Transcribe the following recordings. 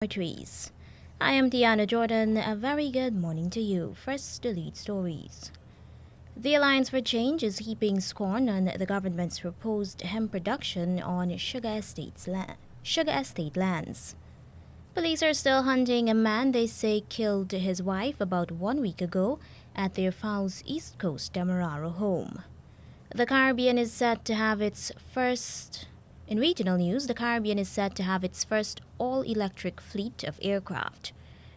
Trees. I am Diana Jordan. A very good morning to you. First, the lead stories. The Alliance for Change is heaping scorn on the government's proposed hemp production on sugar estate lands. Police are still hunting a man they say killed his wife about 1 week ago at their Fowles East Coast Demerara home. The Caribbean is set to have its first In regional news, the Caribbean is set to have its first all-electric fleet of aircraft.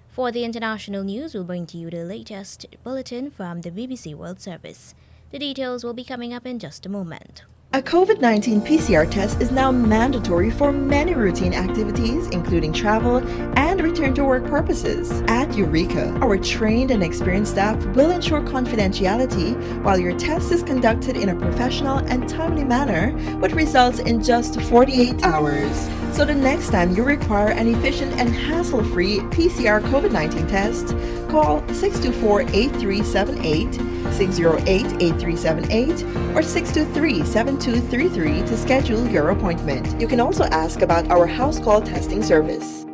For the international news, we'll bring to you the latest bulletin from the BBC World Service. The details will be coming up in just a moment. A COVID-19 PCR test is now mandatory for many routine activities, including travel and return to work purposes. At Eureka, our trained and experienced staff will ensure confidentiality while your test is conducted in a professional and timely manner, with results in just 48 hours. So the next time you require an efficient and hassle-free PCR COVID-19 test, call 624-8378, 608-8378, or 623-7233 to schedule your appointment. You can also ask about our house call testing service.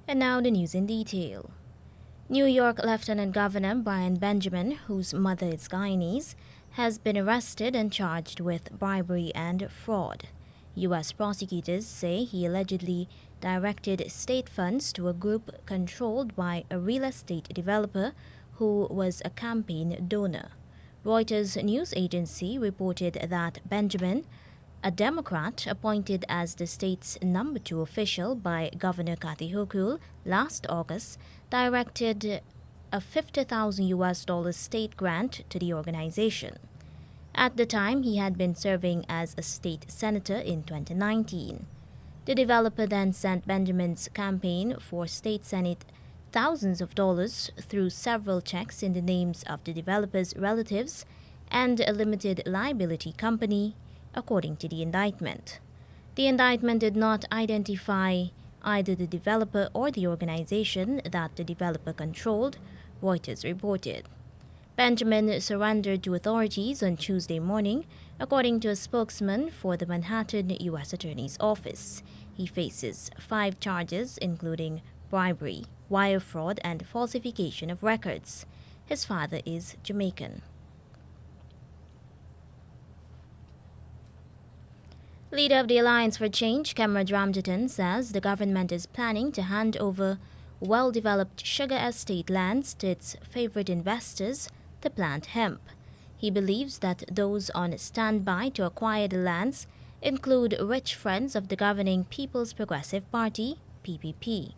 And now the news in detail. New York Lieutenant Governor Brian Benjamin, whose mother is Guyanese, has been arrested and charged with bribery and fraud. U.S. prosecutors say he allegedly directed state funds to a group controlled by a real estate developer who was a campaign donor. Reuters news agency reported that Benjamin, a Democrat appointed as the state's number 2 official by Governor Kathy Hochul last August, directed a $50,000 state grant to the organization. At the time, he had been serving as a state senator in 2019. The developer then sent Benjamin's campaign for state senate thousands of dollars through several checks in the names of the developer's relatives and a limited liability company, according to the indictment. The indictment did not identify either the developer or the organization that the developer controlled, Reuters reported. Benjamin surrendered to authorities on Tuesday morning, according to a spokesman for the Manhattan U.S. Attorney's Office. He faces 5 charges, including bribery, wire fraud, and falsification of records. His father is Jamaican. Leader of the Alliance for Change, Cameron Ramjatan, says the government is planning to hand over well-developed sugar estate lands to its favorite investors to plant hemp. He believes that those on standby to acquire the lands include rich friends of the governing People's Progressive Party, PPP.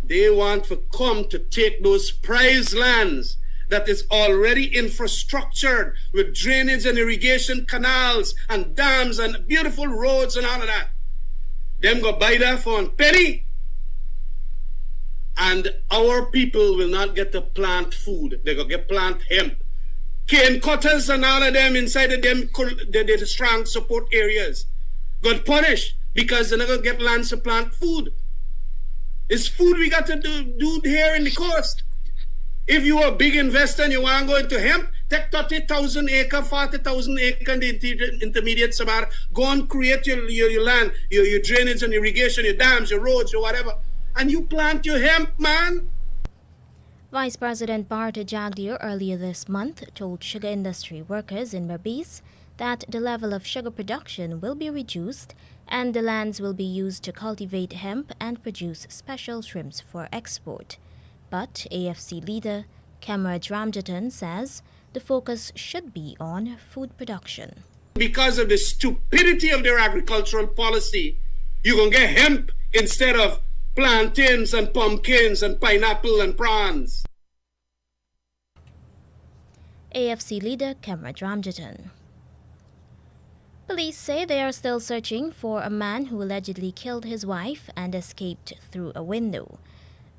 They want to come to take those prize lands that is already infrastructured with drainage and irrigation canals and dams and beautiful roads and all of that. Them go buy that for a penny, and our people will not get to plant food. They go get plant hemp. Cane cutters and all of them inside of them, the strong support areas got punished because they're not going to get land to plant food. It's food we got to do here in the coast. If you are a big investor and you want to go into hemp, take 30,000 acre, 40,000 acre in the intermediate Sahara, go and create your land, your drainage and irrigation, your dams, your roads, your whatever, and you plant your hemp, man. Vice President Bart Jagdeo earlier this month told sugar industry workers in Berbice that the level of sugar production will be reduced and the lands will be used to cultivate hemp and produce special shrimps for export. But AFC leader Cameron Ramjatan says the focus should be on food production. Because of the stupidity of their agricultural policy, you're going to get hemp instead of plantains and pumpkins and pineapple and prawns. AFC leader Cameron Ramjatan. Police say they are still searching for a man who allegedly killed his wife and escaped through a window.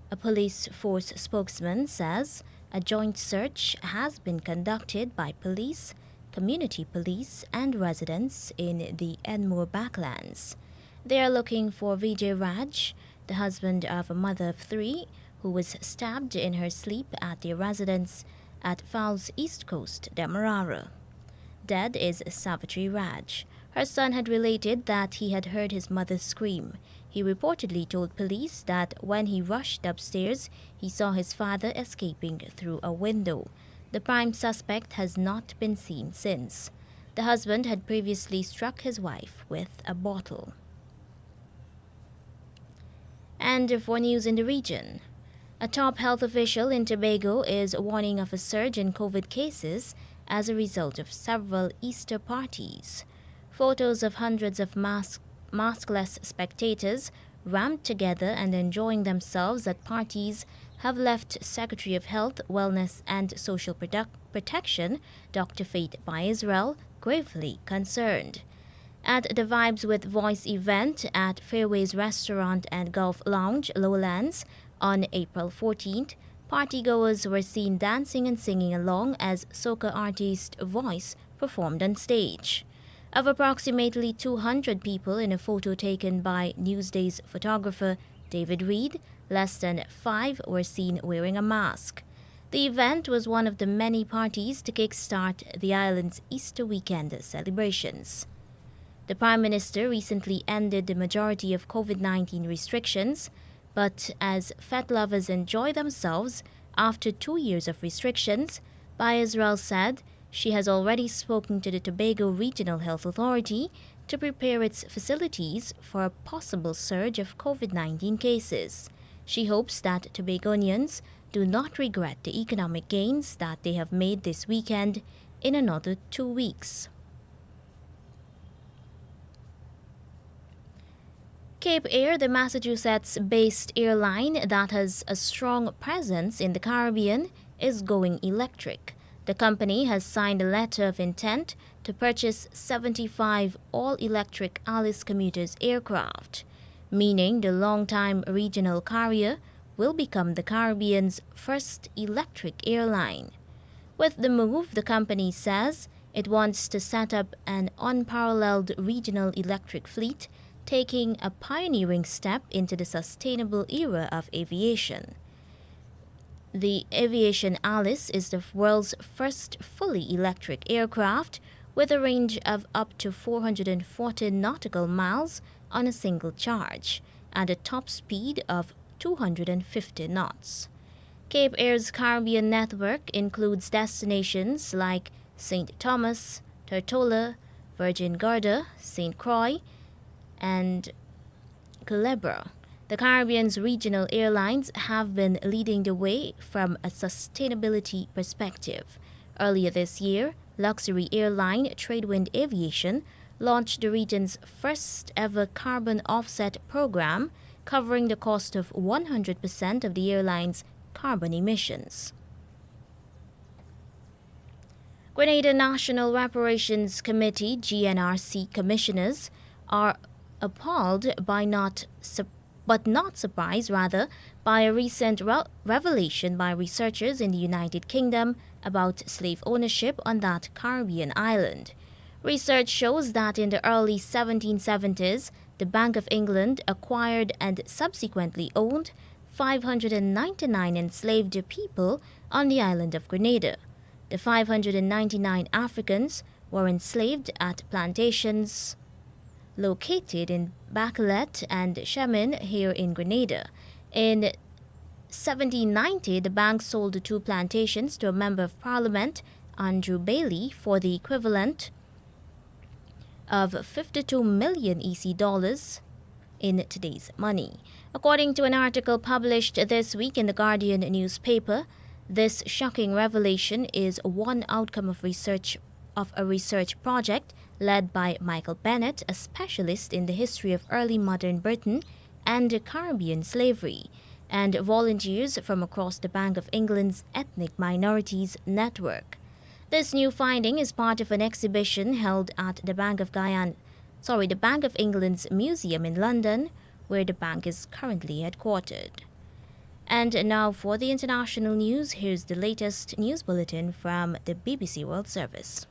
A police force spokesman says a joint search has been conducted by police, community police, and residents in the Enmore Backlands. They are looking for Vijay Raj, the husband of a mother of 3 who was stabbed in her sleep at their residence at Fowles East Coast, Demerara. Dead is Savitri Raj. Her son had related that he had heard his mother scream. He reportedly told police that when he rushed upstairs, he saw his father escaping through a window. The prime suspect has not been seen since. The husband had previously struck his wife with a bottle. And for news in the region, a top health official in Tobago is warning of a surge in COVID cases as a result of several Easter parties. Photos of hundreds of maskless spectators rammed together and enjoying themselves at parties have left Secretary of Health, Wellness and Social Protection, Dr. Faith Israel, gravely concerned. At the Vibes with Voice event at Fairways Restaurant and Golf Lounge, Lowlands, on April 14th, partygoers were seen dancing and singing along as soca artist Voice performed on stage. Of approximately 200 people in a photo taken by Newsday's photographer David Reed, less than 5 were seen wearing a mask. The event was one of the many parties to kickstart the island's Easter weekend celebrations. The Prime Minister recently ended the majority of COVID-19 restrictions, but as fete lovers enjoy themselves after 2 years of restrictions, Israel said she has already spoken to the Tobago Regional Health Authority to prepare its facilities for a possible surge of COVID-19 cases. She hopes that Tobagonians do not regret the economic gains that they have made this weekend in another 2 weeks. Cape Air, the Massachusetts-based airline that has a strong presence in the Caribbean, is going electric. The company has signed a letter of intent to purchase 75 all-electric Alice Commuters aircraft, meaning the long-time regional carrier will become the Caribbean's first electric airline. With the move, the company says it wants to set up an unparalleled regional electric fleet, taking a pioneering step into the sustainable era of aviation. The Aviation Alice is the world's first fully electric aircraft with a range of up to 440 nautical miles on a single charge and a top speed of 250 knots. Cape Air's Caribbean network includes destinations like St. Thomas, Tortola, Virgin Gorda, St. Croix, and Culebra. The Caribbean's regional airlines have been leading the way from a sustainability perspective. Earlier this year, luxury airline Tradewind Aviation launched the region's first ever carbon offset program, covering the cost of 100% of the airline's carbon emissions. Grenada National Reparations Committee (GNRC) commissioners are appalled but not surprised by a recent revelation by researchers in the United Kingdom about slave ownership on that Caribbean island. Research shows that in the early 1770s, the Bank of England acquired and subsequently owned 599 enslaved people on the island of Grenada. The 599 Africans were enslaved at plantations located in Bacalet and Chemin here in Grenada. In 1790, the bank sold the 2 plantations to a member of parliament, Andrew Bailey, for the equivalent of 52 million EC dollars in today's money. According to an article published this week in the Guardian newspaper, this shocking revelation is one outcome of a research project led by Michael Bennett, a specialist in the history of early modern Britain and Caribbean slavery, and volunteers from across the Bank of England's Ethnic Minorities Network. This new finding is part of an exhibition held at the Bank of England's Museum in London, where the bank is currently headquartered. And now for the international news, here's the latest news bulletin from the BBC World Service.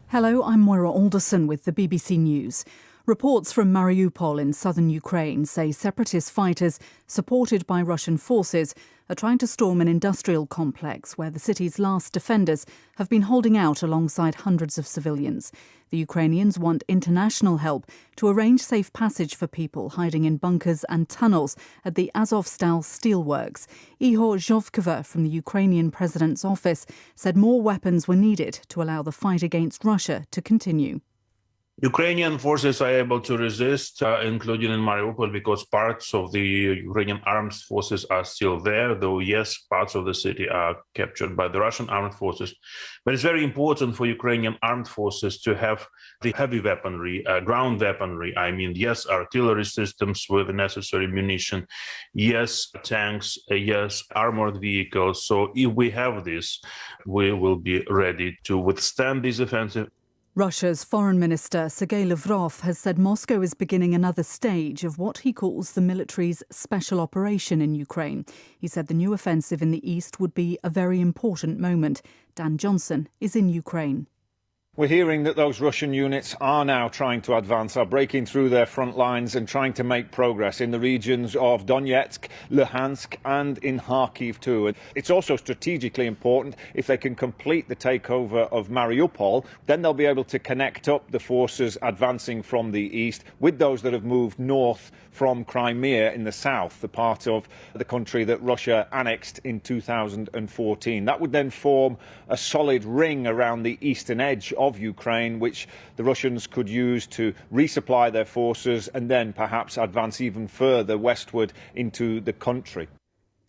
Hello, I'm Moira Alderson with the BBC News. Reports from Mariupol in southern Ukraine say separatist fighters, supported by Russian forces, are trying to storm an industrial complex where the city's last defenders have been holding out alongside hundreds of civilians. The Ukrainians want international help to arrange safe passage for people hiding in bunkers and tunnels at the Azovstal steelworks. Ihor Zhovkova from the Ukrainian president's office said more weapons were needed to allow the fight against Russia to continue. Ukrainian forces are able to resist, including in Mariupol, because parts of the Ukrainian armed forces are still there, though, yes, parts of the city are captured by the Russian armed forces. But it's very important for Ukrainian armed forces to have the heavy weaponry, ground weaponry. I mean, yes, artillery systems with the necessary munition, yes, tanks, yes, armored vehicles. So if we have this, we will be ready to withstand this offensive. Russia's Foreign Minister Sergei Lavrov has said Moscow is beginning another stage of what he calls the military's special operation in Ukraine. He said the new offensive in the east would be a very important moment. Dan Johnson is in Ukraine. We're hearing that those Russian units are now trying to advance, are breaking through their front lines and trying to make progress in the regions of Donetsk, Luhansk and in Kharkiv too. And it's also strategically important if they can complete the takeover of Mariupol, then they'll be able to connect up the forces advancing from the east with those that have moved north from Crimea in the south, the part of the country that Russia annexed in 2014. That would then form a solid ring around the eastern edge of Ukraine, which the Russians could use to resupply their forces and then perhaps advance even further westward into the country.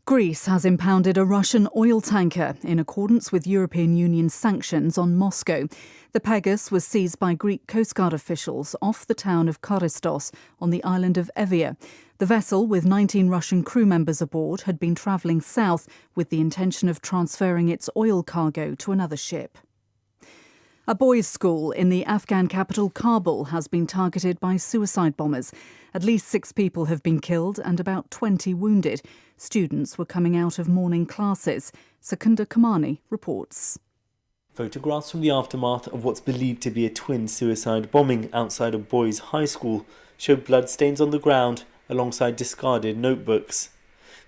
Greece has impounded a Russian oil tanker in accordance with European Union sanctions on Moscow. The Pegasus was seized by Greek Coast Guard officials off the town of Charistos on the island of Evia. The vessel, with 19 Russian crew members aboard, had been travelling south with the intention of transferring its oil cargo to another ship. A boys' school in the Afghan capital Kabul has been targeted by suicide bombers. At least 6 people have been killed and about 20 wounded. Students were coming out of morning classes. Secunda Kamani reports. Photographs from the aftermath of what's believed to be a twin suicide bombing outside a boys' high school show bloodstains on the ground alongside discarded notebooks.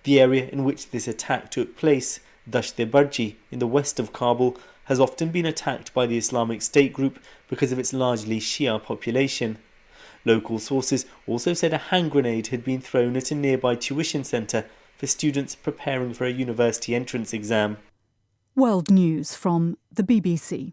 The area in which this attack took place, Dasht-e-Barji, in the west of Kabul, has often been attacked by the Islamic State group because of its largely Shia population. Local sources also said a hand grenade had been thrown at a nearby tuition centre for students preparing for a university entrance exam. World News from the BBC.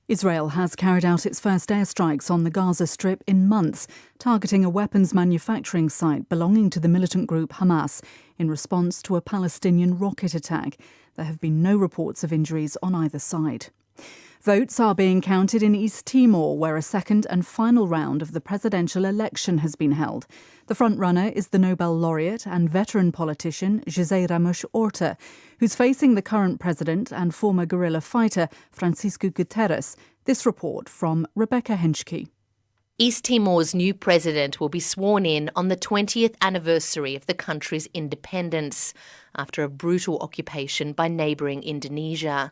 Israel has carried out its first airstrikes on the Gaza Strip in months, targeting a weapons manufacturing site belonging to the militant group Hamas in response to a Palestinian rocket attack. There have been no reports of injuries on either side. Votes are being counted in East Timor, where a second and final round of the presidential election has been held. The frontrunner is the Nobel laureate and veteran politician José Ramos Horta, who's facing the current president and former guerrilla fighter Francisco Guterres. This report from Rebecca Henschke. East Timor's new president will be sworn in on the 20th anniversary of the country's independence after a brutal occupation by neighbouring Indonesia.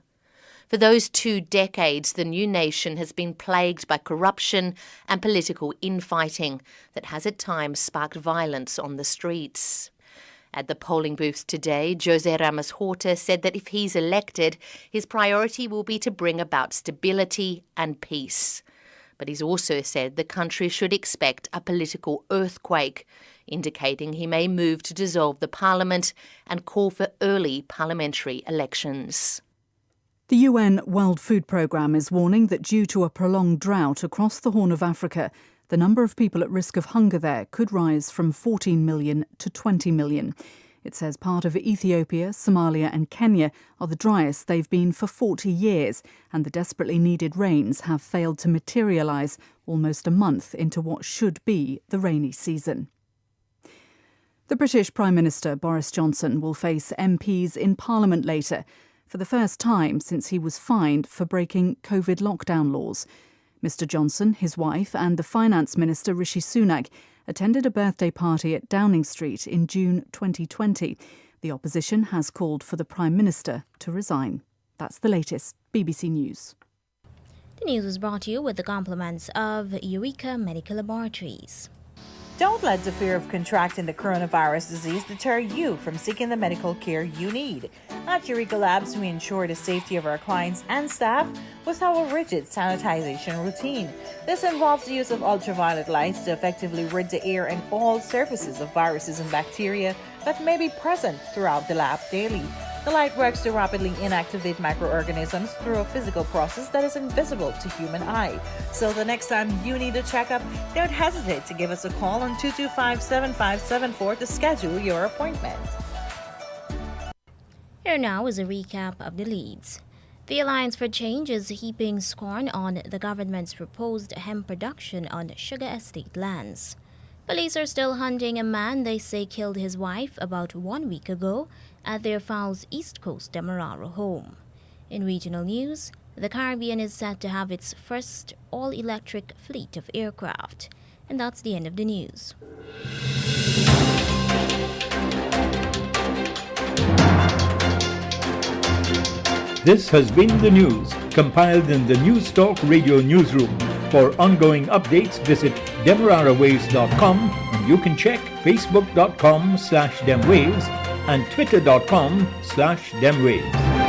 For those 2 decades, the new nation has been plagued by corruption and political infighting that has at times sparked violence on the streets. At the polling booths today, José Ramos Horta said that if he's elected, his priority will be to bring about stability and peace. But he's also said the country should expect a political earthquake, indicating he may move to dissolve the parliament and call for early parliamentary elections. The UN World Food Programme is warning that due to a prolonged drought across the Horn of Africa, the number of people at risk of hunger there could rise from 14 million to 20 million. It says part of Ethiopia, Somalia and Kenya are the driest they've been for 40 years, and the desperately needed rains have failed to materialise almost a month into what should be the rainy season. The British Prime Minister Boris Johnson will face MPs in Parliament later, for the first time since he was fined for breaking COVID lockdown laws. Mr Johnson, his wife and the Finance Minister Rishi Sunak attended a birthday party at Downing Street in June 2020. The opposition has called for the Prime Minister to resign. That's the latest. BBC News. The news was brought to you with the compliments of Eureka Medical Laboratories. Don't let the fear of contracting the coronavirus disease deter you from seeking the medical care you need. At Eureka Labs, we ensure the safety of our clients and staff with our rigid sanitization routine. This involves the use of ultraviolet lights to effectively rid the air and all surfaces of viruses and bacteria that may be present throughout the lab daily. The light works to rapidly inactivate microorganisms through a physical process that is invisible to human eye. So the next time you need a checkup, don't hesitate to give us a call on 225-7574 to schedule your appointment. Here now is a recap of the leads. The Alliance for Change is heaping scorn on the government's proposed hemp production on sugar estate lands. Police are still hunting a man they say killed his wife about 1 week ago at their Fowles East Coast Demerara home. In regional news, the Caribbean is set to have its first all-electric fleet of aircraft. And that's the end of the news. This has been the news, compiled in the News Talk Radio newsroom. For ongoing updates, visit demerarawaves.com, and you can check facebook.com/demwaves and twitter.com/demwaves.